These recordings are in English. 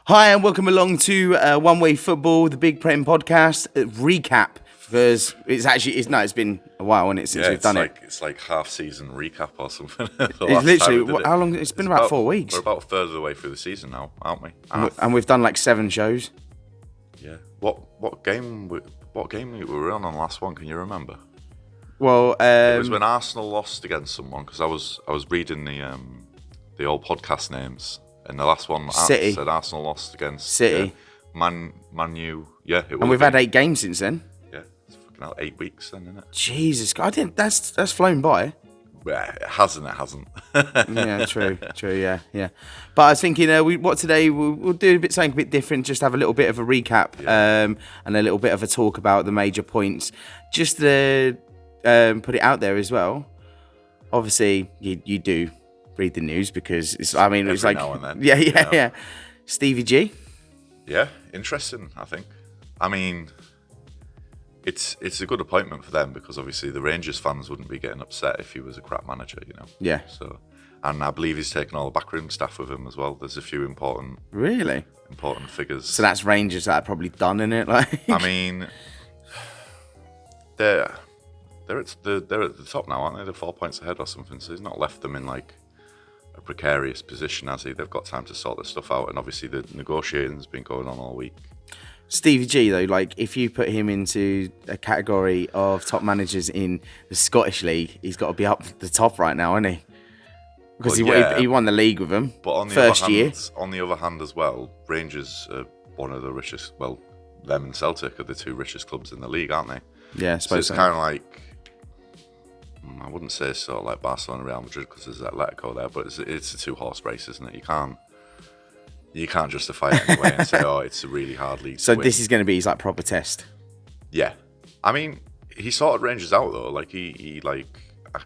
Hi and welcome along to One Way Football, the Big Prem Podcast recap, because it's been a while, isn't it, since we've done it. It's like half-season recap or something. It's literally, how long? It's been about 4 weeks. We're about a third of the way through the season now, aren't we? And we've done like 7 shows. Yeah. What game were we on the last one? Can you remember? Well, it was when Arsenal lost against someone, because I was reading the old podcast names. And the last one City. said Arsenal lost against City. Man U. Yeah, it was. And we've had 8 games since then. Yeah, it's fucking out 8 weeks then, isn't it? Jesus, that's flown by. Yeah, it hasn't. Yeah, true, yeah. But I was thinking, we'll do something a bit different, just have a little bit of a recap, and a little bit of a talk about the major points, just to put it out there as well. Obviously, you do read the news because it's like now and then, yeah. Stevie G. Yeah, interesting. I think. I mean, it's a good appointment for them because obviously the Rangers fans wouldn't be getting upset if he was a crap manager, you know. Yeah. So, and I believe he's taken all the backroom staff with him as well. There's a few important figures. So that's Rangers that are probably done in it, like. I mean, they're at the top now, aren't they? They're 4 points ahead or something. So he's not left them in like a precarious position, has he? They've got time to sort this stuff out, and obviously the negotiating's been going on all week. Stevie G, though, like if you put him into a category of top managers in the Scottish League, he's got to be up the top right now, hasn't he? Because he won the league with them. But on the first year. On the other hand, as well, Rangers are one of the richest. Well, them and Celtic are the 2 richest clubs in the league, aren't they? Yeah, I suppose so. It's kind of like, I wouldn't say it's sort of like Barcelona, Real Madrid, because there's Atletico there, but it's a 2-horse race, isn't it? You can't justify it anyway and say, oh, it's a really hard league. So this is going to be his like proper test. Yeah, I mean, he sorted Rangers out though. Like he I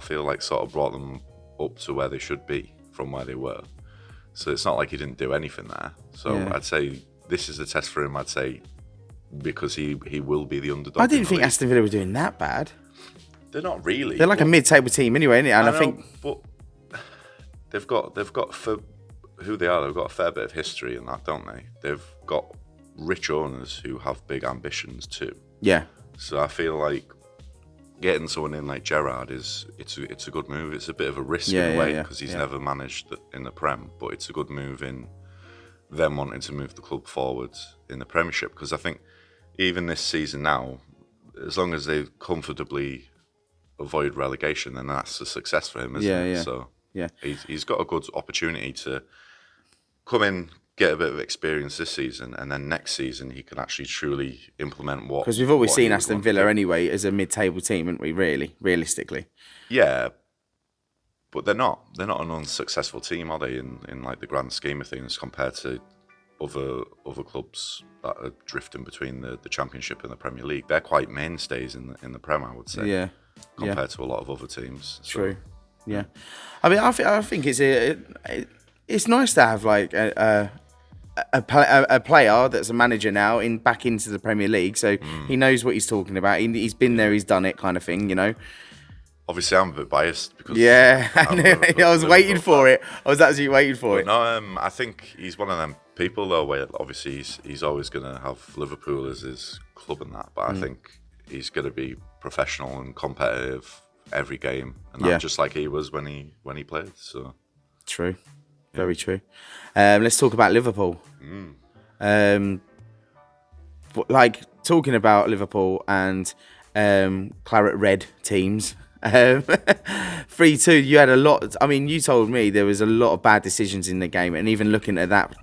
feel like sort of brought them up to where they should be from where they were. So it's not like he didn't do anything there. So yeah. I'd say this is a test for him. I'd say because he will be the underdog. I didn't think Aston Villa were doing that bad. They're not really. They're like a mid-table team anyway, isn't it? And I think, but they've got for who they are. They've got a fair bit of history in that, don't they? They've got rich owners who have big ambitions too. Yeah. So I feel like getting someone in like Gerrard it's a good move. It's a bit of a risk in a way because he's never managed in the Prem, but it's a good move in them wanting to move the club forward in the Premiership. Because I think even this season now, as long as they comfortably avoid relegation, then that's a success for him, isn't it? Yeah. So yeah, he's got a good opportunity to come in, get a bit of experience this season, and then next season he can actually truly implement what. Because we've always seen Aston Villa anyway as a mid-table team, haven't we? Really, realistically. Yeah, but they're not an unsuccessful team, are they? In like the grand scheme of things, compared to other clubs that are drifting between the Championship and the Premier League, they're quite mainstays in the Prem, I would say. Yeah. Compared to a lot of other teams. So. True. Yeah. I mean, I think it's nice to have like a player that's a manager now back into the Premier League, so he knows what he's talking about. He's been there, he's done it, kind of thing, you know. Obviously, I'm a bit biased because I was waiting for it. I was actually waiting for it. No, I think he's one of them people though, where obviously he's always going to have Liverpool as his club and that, but I think he's going to be professional and competitive every game, and that's just like he was when he played. So true, very true. Let's talk about Liverpool. Like talking about Liverpool and claret red teams. 3-2. You had a lot. I mean, you told me there was a lot of bad decisions in the game, and even looking at that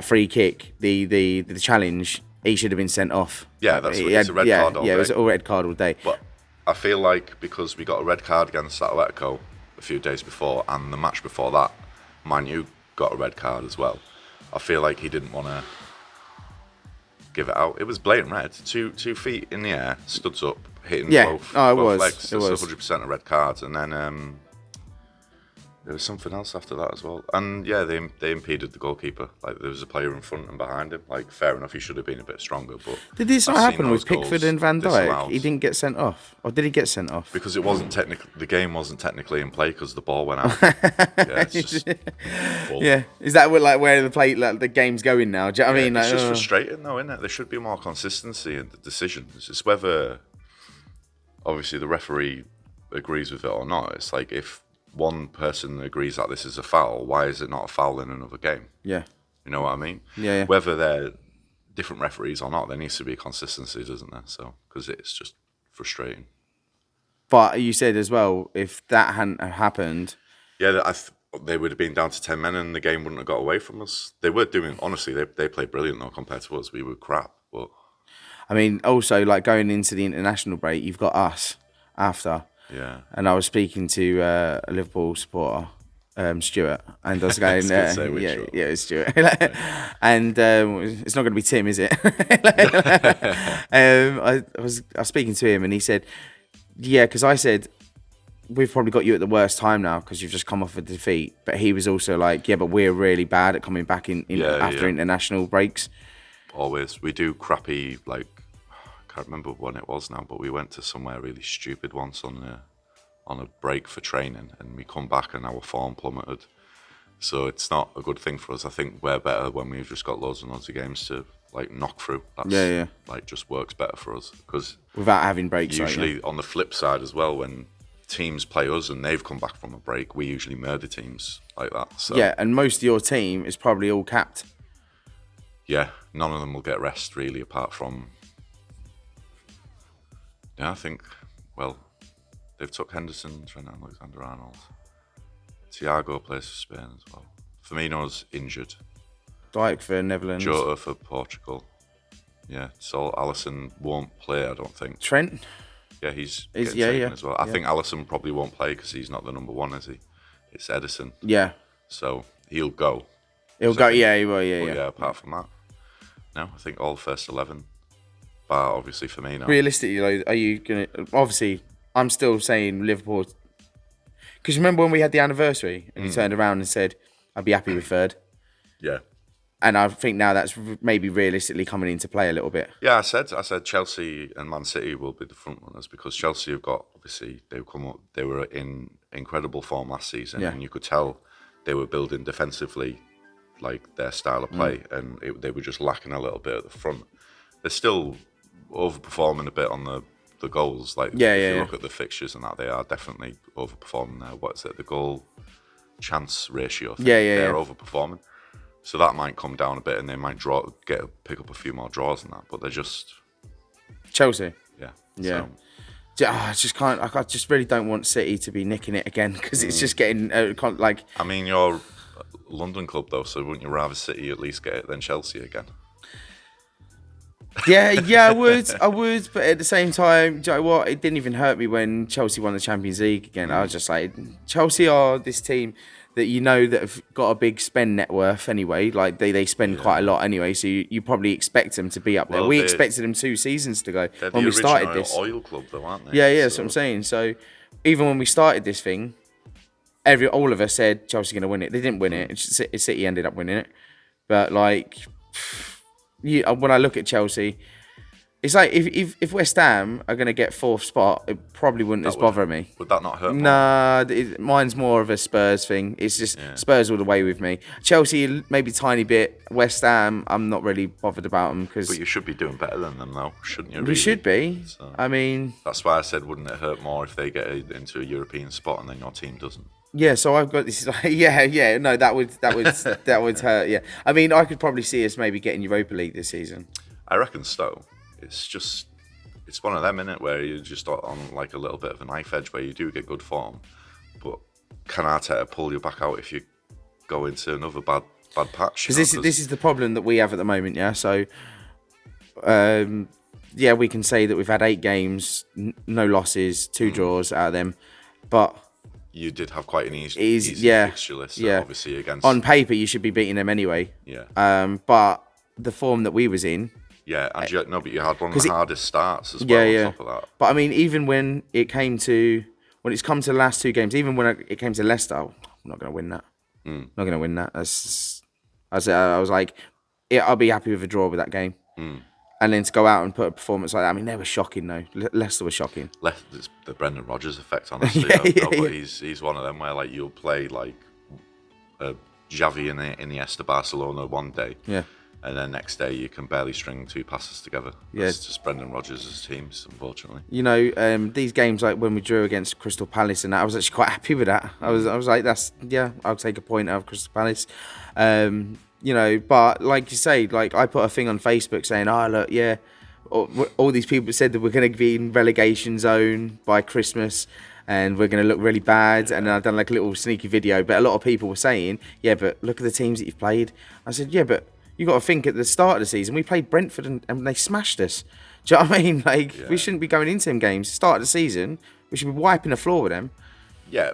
free kick, the challenge. He should have been sent off. Yeah, that's what it's a red card all day. Yeah, it was a red card all day. But I feel like because we got a red card against Atletico a few days before, and the match before that, Man U got a red card as well. I feel like he didn't want to give it out. It was blatant red. 2 feet in the air, studs up, hitting both legs. It was 100% a red card. And then There was something else after that as well. And yeah, they impeded the goalkeeper. Like, there was a player in front and behind him. Like, fair enough, he should have been a bit stronger. But did this not happen with Pickford and Van Dijk? He didn't get sent off, or did he get sent off? Because it wasn't the game wasn't technically in play because the ball went out. Yeah, it's just yeah. Is that where the game's going now? Do you know what I mean? It's just frustrating though, isn't it? There should be more consistency in the decisions. It's whether, obviously, the referee agrees with it or not. It's like, if one person agrees that this is a foul, why is it not a foul in another game? Yeah. You know what I mean? Yeah. Whether they're different referees or not, there needs to be consistency, doesn't there? So, because it's just frustrating. But you said as well, if that hadn't happened... Yeah, they would have been down to 10 men and the game wouldn't have got away from us. They were doing... Honestly, they played brilliant, though, compared to us. We were crap, but... I mean, also, like, going into the international break, you've got us after... Yeah. And I was speaking to a Liverpool supporter, Stuart, and I was going, it's Stuart. And it's not going to be Tim, is it? I was speaking to him, and he said, yeah, because I said, we've probably got you at the worst time now because you've just come off a defeat. But he was also like, yeah, but we're really bad at coming back after international breaks. Always. We do crappy, like, I can't remember when it was now, but we went to somewhere really stupid once on a break for training, and we come back and our form plummeted. So it's not a good thing for us. I think we're better when we've just got loads and loads of games to like knock through. That's, like, just works better for us because without having breaks. Usually on the flip side as well, when teams play us and they've come back from a break, we usually murder teams like that. So yeah, and most of your team is probably all capped. Yeah, none of them will get rest really, apart from. Yeah, I think, well, they've took Henderson, Trent Alexander-Arnold. Thiago plays for Spain as well. Firmino's injured. Dijk for Netherlands. Jota for Portugal. Yeah, so Alisson won't play, I don't think. Trent? Yeah, he's getting taken as well. I think Alisson probably won't play because he's not the number one, is he? It's Edison. Yeah. So he'll go. He will, yeah. Apart from that, no, I think all first 11. But obviously Firmino. Realistically, are you going to... Obviously, I'm still saying Liverpool... Because remember when we had the anniversary and you turned around and said, I'd be happy with third? Yeah. And I think now that's maybe realistically coming into play a little bit. Yeah, I said Chelsea and Man City will be the front runners because Chelsea have got, obviously, they were in incredible form last season, and you could tell they were building defensively, like their style of play, and they were just lacking a little bit at the front. They're still overperforming a bit on the goals. Like, if you look at the fixtures and that, they are definitely overperforming there. What's it? The goal chance ratio. They're overperforming. So that might come down a bit, and they might pick up a few more draws and that. But they're just Chelsea. Yeah. So. I just can't. I just really don't want City to be nicking it again because it's just getting like. I mean, you're a London club though, so wouldn't you rather City at least get it than Chelsea again? Yeah, I would, but at the same time, do you know what? It didn't even hurt me when Chelsea won the Champions League again. I was just like, Chelsea are this team that that have got a big spend net worth anyway. Like they spend quite a lot anyway, so you probably expect them to be up there. We expected them 2 seasons to go when we started this. Oil club though, aren't they? Yeah, that's what I'm saying. So even when we started this thing, all of us said Chelsea are going to win it. They didn't win it. City ended up winning it, but like. When I look at Chelsea, it's like if West Ham are going to get 4th spot, it probably wouldn't bother me. Would that not hurt? Nah, mine's more of a Spurs thing. It's just Spurs all the way with me. Chelsea, maybe a tiny bit. West Ham, I'm not really bothered about them because. But you should be doing better than them, though, shouldn't you? Really? We should be. So, I mean, that's why I said, wouldn't it hurt more if they get into a European spot and then your team doesn't? Yeah, so I've got this. No, that would hurt. Yeah, I mean, I could probably see us maybe getting Europa League this season. I reckon so. It's one of them, innit, where you're just on like a little bit of a knife edge where you do get good form, but can Arteta pull you back out if you go into another bad patch? Because this is the problem that we have at the moment. Yeah, so we can say that we've had 8 games, no losses, 2 draws out of them, but. You did have quite an easy fixture list, so obviously against. On paper, you should be beating them anyway. Yeah. But the form that we was in. Yeah, and but you had one of the hardest starts as well. On top of that. But I mean, even when it's come to the last 2 games, even when it came to Leicester, I'm not going to win that. Not going to win that. I was like, I'll be happy with a draw with that game. And then to go out and put a performance like that, I mean, they were shocking, though. Leicester were shocking. It's the Brendan Rodgers effect, honestly. But he's one of them where like you'll play like Xavi and Iniesta Barcelona one day, and then next day you can barely string 2 passes together. It's just Brendan Rodgers' teams, unfortunately. You know, these games like when we drew against Crystal Palace and that, I was actually quite happy with that. I was like, I'll take a point out of Crystal Palace. You know, but like you say, like I put a thing on Facebook saying, look, all these people said that we're going to be in relegation zone by Christmas and we're going to look really bad. And then I've done like a little sneaky video, but a lot of people were saying, but look at the teams that you've played. I said, but you got to think at the start of the season, we played Brentford and they smashed us. Do you know what I mean? Like, we shouldn't be going into them games. Start of the season, we should be wiping the floor with them. Yeah,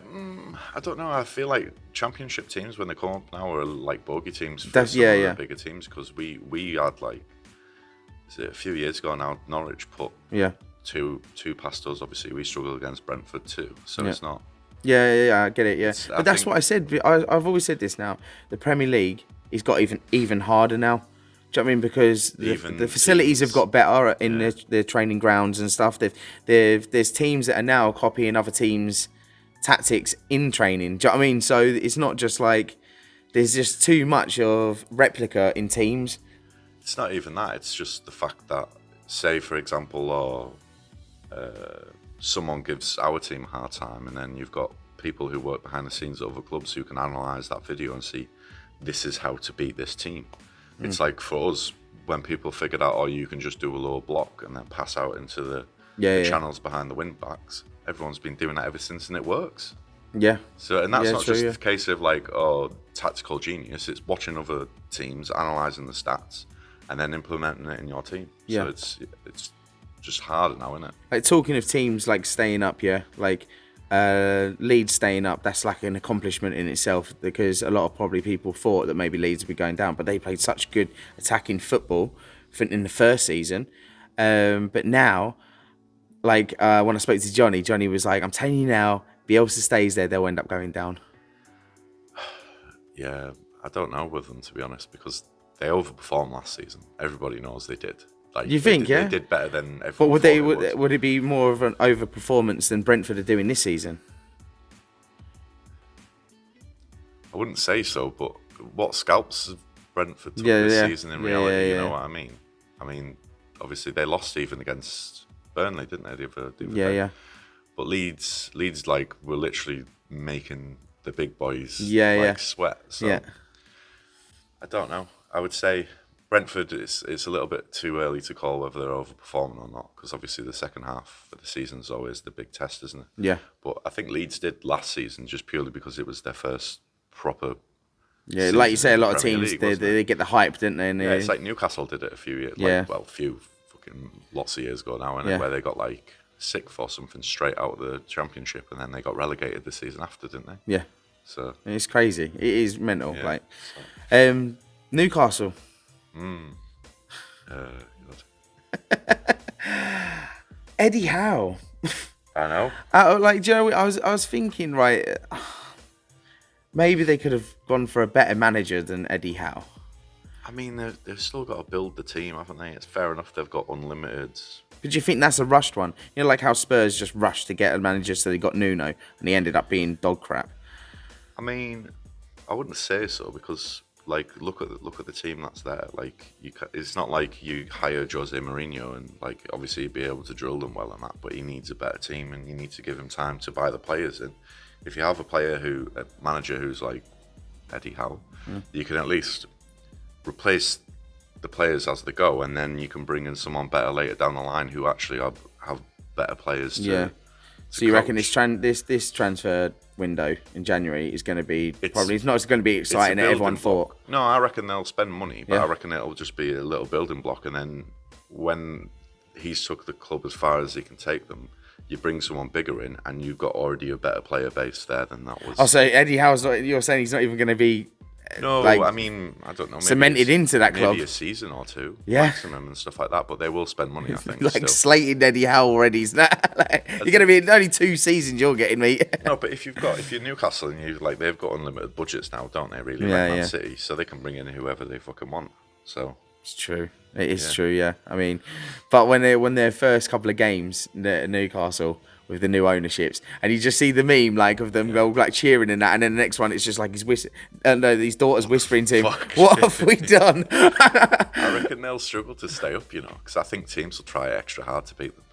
I don't know. I feel like championship teams, when they come up now, are like bogey teams for some of the bigger teams, because we had like, a few years ago now, Norwich put two past us. Obviously, we struggled against Brentford too, so it's not. Yeah, I get it. But that's what I said. I've always said this now. The Premier League has got even harder now. Do you know what I mean? Because the facilities have got better in their training grounds and stuff. There's teams that are now copying other teams' tactics in training. Do you know what I mean? So it's not just like there's just too much of replica in teams. It's not even that. It's just the fact that, say, for example, someone gives our team a hard time, and then you've got people who work behind the scenes at other clubs who can analyse that video and see this is how to beat this team. It's like for us, when people figured out, you can just do a low block and then pass out into the channels behind the wing backs. Everyone's been doing that ever since, and it works. Yeah. So, and that's not just the case of like, tactical genius. It's watching other teams, analysing the stats, and then implementing it in your team. So it's just harder now, isn't it? Like, talking of teams like staying up, like Leeds staying up, that's like an accomplishment in itself, because a lot of probably people thought that maybe Leeds would be going down, but they played such good attacking football in the first season. But now, like when I spoke to Johnny was like, I'm telling you now, Bielsa stays there, they'll end up going down. Yeah, I don't know with them, to be honest, because they overperformed last season. Everybody knows they did. Like, you think, they did better than everyone. But would it be more of an overperformance than Brentford are doing this season? I wouldn't say so, but what scalps have Brentford took this season in reality? You know what I mean? I mean, obviously they lost even against Burnley, didn't they? The other day. But Leeds, like, were literally making the big boys sweat. So I don't know. I would say Brentford, it's a little bit too early to call whether they're overperforming or not, because obviously the second half of the season is always the big test, isn't it? Yeah. But I think Leeds did last season just purely because it was their first proper. Yeah, like you say, a lot of teams they get the hype, didn't they? Yeah, it's like Newcastle did it a few years. Lots of years ago now, where they got like sixth or something straight out of the Championship, and then they got relegated the season after, didn't they? Yeah. So it's crazy. It is mental. Yeah, Newcastle. Eddie Howe. I know. Like Joe, I was thinking, right, maybe they could have gone for a better manager than Eddie Howe. I mean, they've still got to build the team, haven't they? It's fair enough they've got unlimited. But do you think that's a rushed one? You know, like how Spurs just rushed to get a manager, so they got Nuno, and he ended up being dog crap. I mean, I wouldn't say so, because like look at the team that's there. Like it's not like you hire Jose Mourinho and like obviously you'd be able to drill them well and that, but he needs a better team and you need to give him time to buy the players in. If you have a manager who's like Eddie Howe, you can at least replace the players as they go, and then you can bring in someone better later down the line who actually have better players to so you reckon this transfer window in January is going to be it's not going to be exciting as everyone thought? No, I reckon they'll spend money, but I reckon it'll just be a little building block, and then when he's took the club as far as he can take them, you bring someone bigger in, and you've got already a better player base there than that was. Oh, so Eddie Howe's you're saying he's not even going to be No, like, I mean, I don't know. Maybe cemented into that club. Maybe a season or two, Yeah. maximum, and stuff like that. But they will spend money, I think. Like still. slating Eddie Howe already. Like, you're going to be only 2 seasons you're getting, mate. No, but if you're Newcastle and they've got unlimited budgets now, don't they? Really, Yeah, like Man yeah. City, so they can bring in whoever they fucking want. So It's true. It is true, yeah. I mean, but when they won their first couple of games at Newcastle with the new ownerships, and you just see the meme like of them go like cheering and that, and then the next one it's just like his daughter's whispering to him, "What have we done?" I reckon they'll struggle to stay up, because I think teams will try extra hard to beat them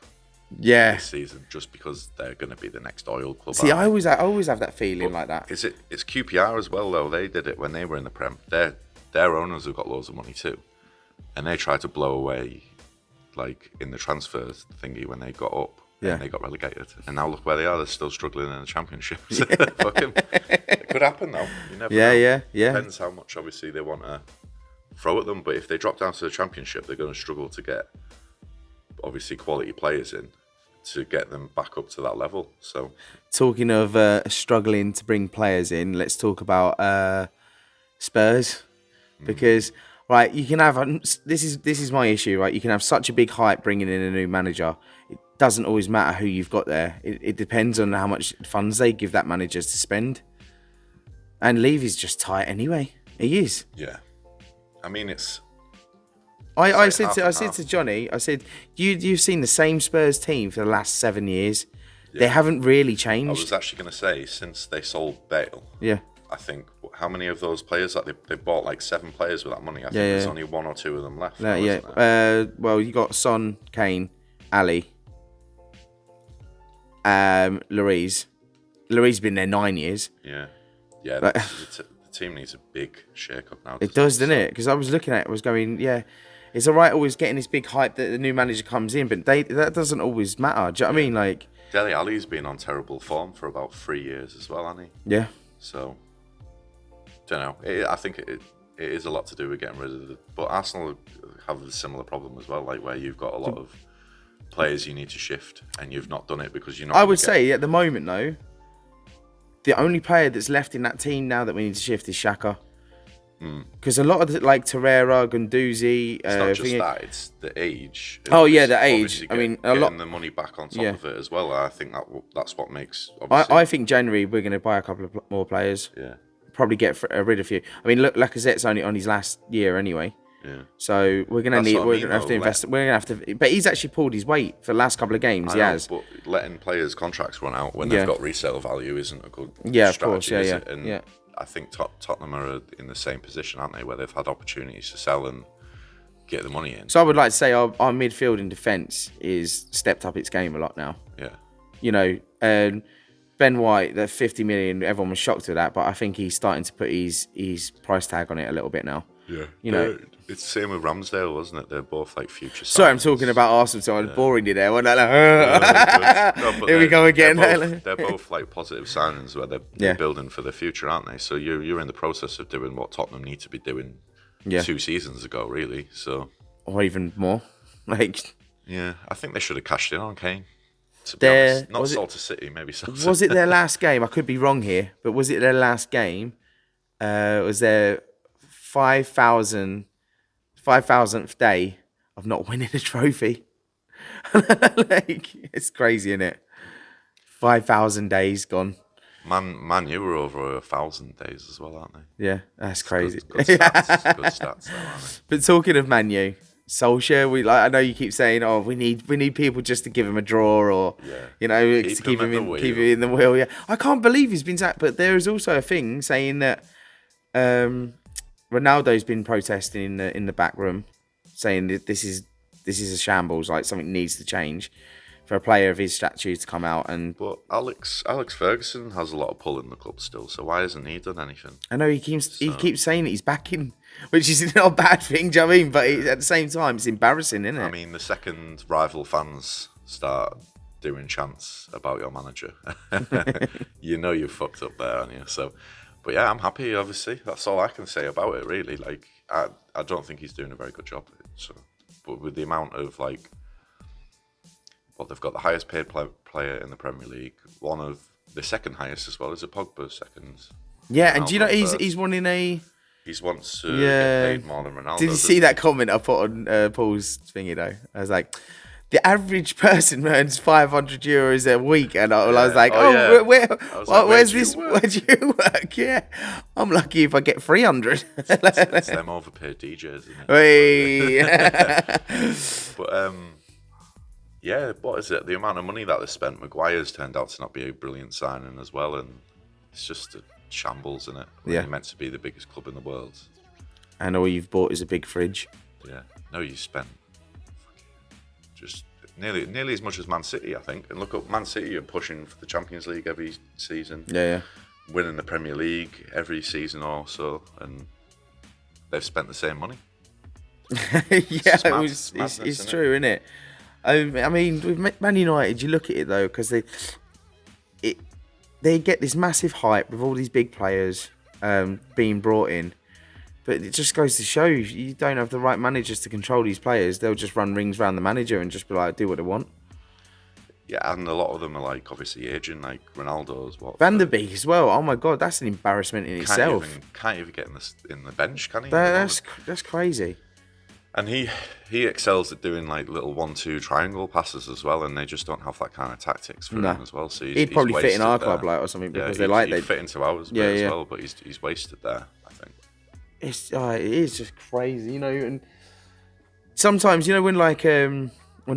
Yeah. this season, just because they're going to be the next oil club. See, I always have that feeling like that. It's QPR as well though. They did it when they were in the Prem. Their owners have got loads of money too, and they tried to blow away, like in the transfers thingy when they got up. Yeah. And they got relegated, and now look where they are. They're still struggling in the Championship. Fucking, it could happen though. You never know. Yeah. Depends how much obviously they want to throw at them. But if they drop down to the Championship, they're going to struggle to get obviously quality players in to get them back up to that level. So, Talking of struggling to bring players in, let's talk about Spurs, because right, you can have this is my issue, right? You can have such a big hype bringing in a new manager. It doesn't always matter who you've got there. It depends on how much funds they give that manager to spend. And Levy's just tight anyway. He is. yeah. I mean, it's... I said to Johnny, I said, you've seen the same Spurs team for the last 7 years. Yeah. They haven't really changed. I was actually going to say, since they sold Bale, yeah, I think, how many of those players, like they bought like 7 players with that money. I think there's only 1 or 2 of them left. Now, isn't there? Well, you got Son, Kane, Ali, Lloris. Lloris been there 9 years. Yeah. The team needs a big shake-up now. It does, doesn't it? Because I was looking at it, I was going, yeah, it's all right always getting this big hype that the new manager comes in, but that doesn't always matter. Do you know what I mean? Like, Dele Alli's been on terrible form for about 3 years as well, hasn't he? Yeah. So, don't know. I think it is a lot to do with getting rid of but Arsenal have a similar problem as well, like where you've got a lot of players you need to shift, and you've not done it because you're not. I would say at the moment though, the only player that's left in that team now that we need to shift is Xhaka. Because a lot of like Torreira, Guendouzi, it's not just that; it's the age. Oh yeah, the age. I mean, a lot. Getting the money back on top of it as well. I think that's what makes. I think January we're going to buy a couple of more players. Yeah. Probably get rid of a few. I mean, look, Lacazette's only on his last year anyway. Yeah. So we're gonna have to invest. We're gonna have to. But he's actually pulled his weight for the last couple of games. He has. But letting players' contracts run out when they've got resale value isn't a good Of strategy, course. is it? And I think Tottenham are in the same position, aren't they, where they've had opportunities to sell and get the money in. So I would like to say our midfield and defence is stepped up its game a lot now. Yeah. You know, Ben White, the 50 million, everyone was shocked at that, but I think he's starting to put his price tag on it a little bit now. Yeah. You know, it's the same with Ramsdale, wasn't it? They're both like future signings. Sorry, I'm talking about Arsenal, so I'm boring you there. Here we go again. They're both like positive signings where they're building for the future, aren't they? So you're in the process of doing what Tottenham need to be doing 2 seasons ago, really. So, or even more. Yeah, I think they should have cashed in on Kane. To be honest. Not sold to City, maybe sold to... Was it their last game? I could be wrong here, but was it their last game? Was their 5,000th day of not winning a trophy? It's crazy, isn't it? 5,000 days gone. Man, you were over 1,000 days as well, aren't they? Yeah, that's crazy. Good stats, good stats though, aren't they? But talking of Man U, Solskjaer, I know you keep saying, oh, we need people just to give him a draw, or to keep him in the wheel. Yeah, I can't believe he's been sacked. But there is also a thing saying that Ronaldo's been protesting in the back room, saying that this is a shambles. Like something needs to change for a player of his stature to come out. But Alex Ferguson has a lot of pull in the club still, so why hasn't he done anything? I know he keeps saying that he's backing, which is not a bad thing, do you know what I mean? But at the same time, it's embarrassing, isn't it? I mean, the second rival fans start doing chants about your manager, you know you've fucked up there, aren't you? So, but yeah, I'm happy, obviously. That's all I can say about it, really. Like, I don't think he's doing a very good job. So, but with the amount of, like, they've got the highest paid player in the Premier League, the second highest as well. Is it Pogba second? Yeah, and do you know he's wanting a He wants to get paid more than Ronaldo. Did you see that comment I put on Paul's thingy though? I was like, the average person earns €500 a week, and I was like, where's this? Where do you work? Yeah, I'm lucky if I get 300. It's them overpaid DJs, isn't it? But yeah, what is it? The amount of money that they spent. Maguire's turned out to not be a brilliant signing as well, and it's just a shambles, isn't it? When you're meant to be the biggest club in the world, and all you've bought is a big fridge. Yeah, no, you spent just nearly as much as Man City, I think. And look up, Man City are pushing for the Champions League every season. Yeah. Winning the Premier League every season also, and they've spent the same money. It's true, isn't it? I mean, with Man United, you look at it though, because they get this massive hype with all these big players being brought in. But it just goes to show you don't have the right managers to control these players. They'll just run rings around the manager and just be like, do what they want. Yeah, and a lot of them are like obviously aging, like Ronaldo's what? Van der Beek as well. Oh my God, that's an embarrassment in itself. Can't even get in the bench, can he? That's crazy. And he excels at doing like little 1-2 triangle passes as well, and they just don't have that kind of tactics for him as well. So he'd probably fit in our club like or something because they'd fit into ours as well. But he's wasted there, I think. It is just crazy, you know. And sometimes, you know, when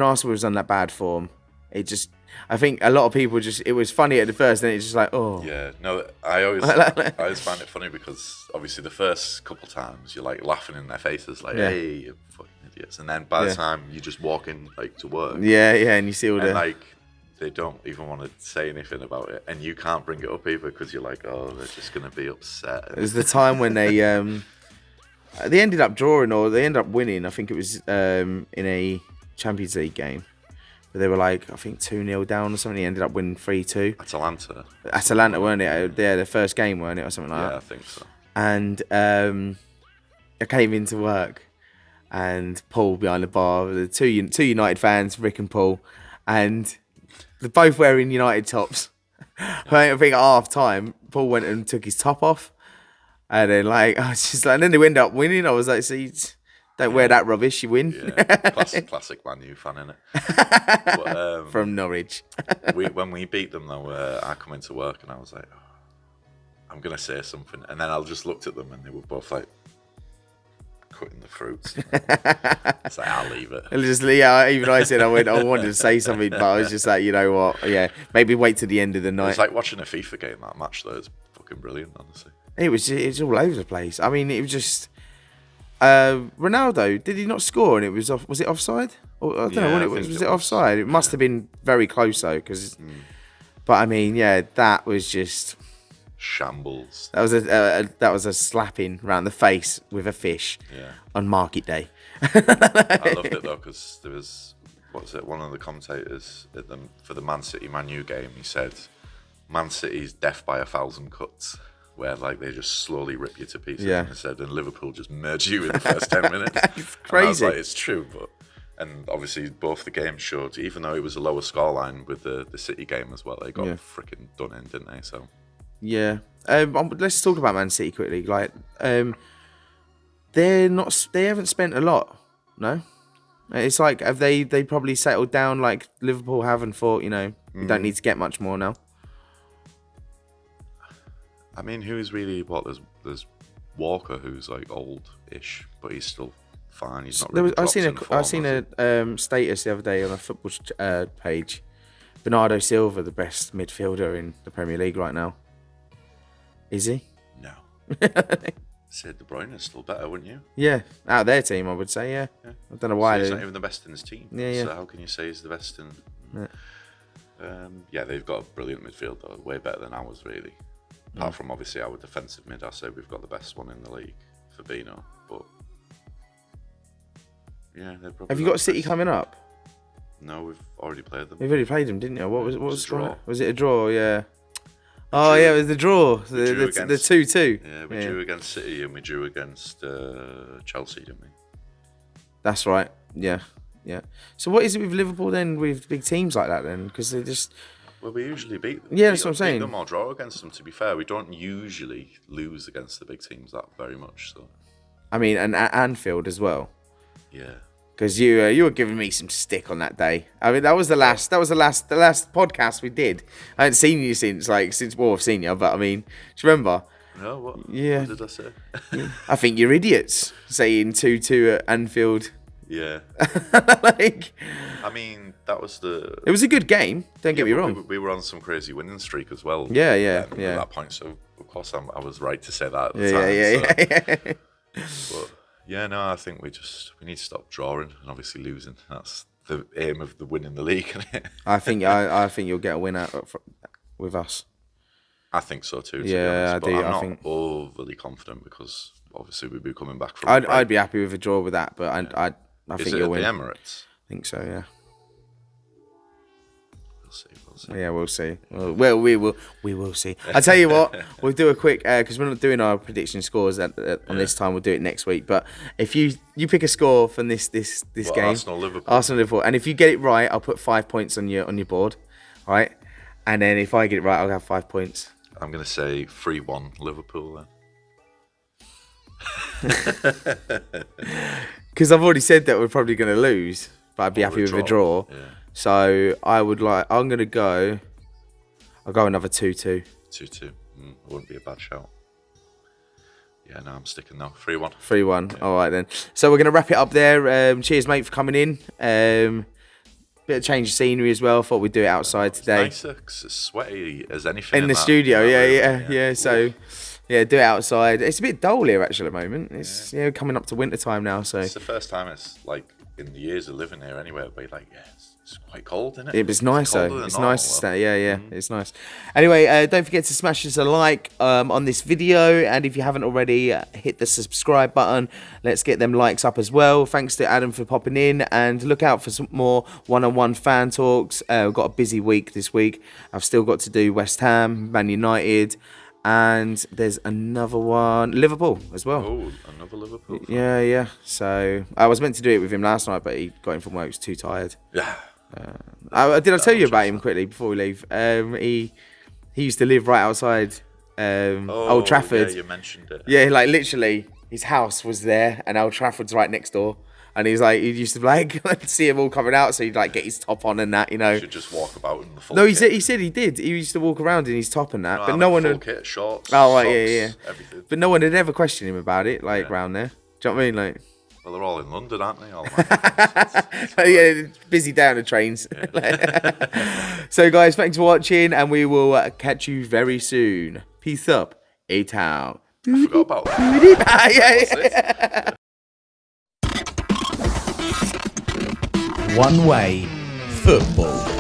Arsenal was on that bad form, I think a lot of people it was funny at the first, and it's just like, oh. Yeah, no, I always find it funny because obviously the first couple times you're like laughing in their faces, like, hey, you fucking idiots, and then by the time you just walk in like to work, and you see all the like they don't even want to say anything about it, and you can't bring it up either because you're like, oh, they're just gonna be upset. It was the time when they ended up drawing or they ended up winning. I think it was in a Champions League game. But they were like, I think 2-0 down or something. He ended up winning 3-2. Atalanta, weren't it? Yeah, their first game, weren't it, or something like that? Yeah, I think so. And I came into work, and Paul behind the bar, the two United fans, Rick and Paul, and they're both wearing United tops. I think at half time, Paul went and took his top off, and then and then they ended up winning. I was like, see. Don't wear that rubbish, you win. Yeah, classic Man U fan, innit? But, from Norwich. When we beat them, though, I come into work and I was like, I'm going to say something. And then I just looked at them and they were both like, cutting the fruits. It's like, I'll leave it. Even I said I wanted to say something, but I was just like, you know what? Maybe wait till the end of the night. It's like watching a FIFA game, that match, though. It's fucking brilliant, honestly. It was all over the place. I mean, it was just... Ronaldo, did he not score? And it was off. Was it offside? Or, I don't know what it was. Was it offside? It must have been very close though, because. But I mean, that was just shambles. That was a slapping around the face with a fish on market day. I loved it though because there was one of the commentators for the Man City Man U game. He said, "Man City's death by 1,000 cuts." Where like they just slowly rip you to pieces, and Liverpool just merge you in the first 10 minutes. It's crazy. I was like, it's true, and obviously both the games showed, even though it was a lower scoreline with the City game as well, they got freaking done in, didn't they? So let's talk about Man City quickly. Like they haven't spent a lot, no. It's like have they probably settled down like Liverpool have and thought, we don't need to get much more now. I mean, who's really There's Walker, who's like old-ish, but he's still fine. He's not. Really I've seen a status the other day on a football page. Bernardo Silva, the best midfielder in the Premier League right now. Is he? No. Said De Bruyne is still better, wouldn't you? Yeah, out of their team, I would say. Yeah. I don't know why. So he's not even the best in his team. Yeah. So how can you say he's the best in? They've got a brilliant midfield, though, way better than ours, really. Apart from obviously our defensive mid, I say we've got the best one in the league, Fabinho. But they're probably. Have you got City coming up? No, we've already played them. You've already played them, didn't you? What was the draw? Was it a draw? Yeah. Oh yeah, it was the draw. The 2-2. Yeah, we drew against City and we drew against Chelsea, didn't we? That's right. Yeah. So what is it with Liverpool then, with big teams like that then? Because they just. Well, we usually beat them. Yeah, that's what I'm saying. Beat them or draw against them, to be fair. We don't usually lose against the big teams that very much. So, I mean, and at Anfield as well. Yeah. Because you were giving me some stick on that day. I mean, that was the last podcast we did. I hadn't seen you since I've seen you, but I mean, do you remember? No, what? Yeah. What did I say? I think you're idiots saying 2-2 at Anfield. Yeah. Like, I mean, that was the... It was a good game, don't get me wrong. We were on some crazy winning streak as well. Yeah. At that point, so of course I was right to say that at the time. Yeah. But yeah, no, I think we need to stop drawing and obviously losing. That's the aim of the winning the league, isn't it? I think you'll get a win out with us. I think so too. To yeah, be honest. I But do. I'm I not think overly confident because obviously we'd be coming back from. I'd be happy with a draw with that, but I think Is it you'll at win. the Emirates? I think so. Yeah. We'll see. Yeah, we'll see. Well, we will see. I tell you what, we'll do a quick because we're not doing our prediction scores on this time. We'll do it next week. But if you pick a score from this game, Arsenal Liverpool, and if you get it right, I'll put 5 points on your board, all right? And then if I get it right, I'll have 5 points. I'm gonna say 3-1 Liverpool then. Because I've already said that we're probably going to lose, but I'd be happy with a draw. Yeah. So I'll go another 2-2. 2-2. Wouldn't be a bad shout. Yeah, no, I'm sticking now. 3-1. 3-1. Yeah. All right then. So we're gonna wrap it up there. Cheers, mate, for coming in. Bit of change of scenery as well. Thought we'd do it outside today. It's nicer 'cause it's sweaty as anything In the that studio. room. Yeah. So yeah, do it outside. It's a bit dull here actually at the moment. It's coming up to winter time now. So it's the first time it's like in the years of living here anyway. It'll be like it's quite cold, isn't it? Yeah, but it's nice though. colder It's than nice to normal, stay. Yeah, it's nice. Anyway, don't forget to smash us a like on this video, and if you haven't already, hit the subscribe button. Let's get them likes up as well. Thanks to Adam for popping in, and look out for some more one-on-one fan talks. We've got a busy week this week. I've still got to do West Ham, Man United, and there's another one, Liverpool as well. Oh, another Liverpool fan. Yeah. So I was meant to do it with him last night, but he got in from work. He was too tired. Yeah. Did I tell you about him quickly before we leave? He used to live right outside Old Trafford. Yeah, you mentioned it. Yeah, like literally, his house was there, and Old Trafford's right next door. And he used to like see him all coming out, so he'd like get his top on and that, You should just walk about in the full No, he kit. said he did. He used to walk around in his top and that, No, but I no mean one full had. kit, shorts, Oh right, socks, yeah. everything. But no one had ever questioned him about it, like round there. Do you know what I mean? Like. Well, they're all in London, aren't they? All Yeah, busy down the trains. So, guys, thanks for watching, and we will catch you very soon. Peace up, A-Town. I forgot about that. One way football.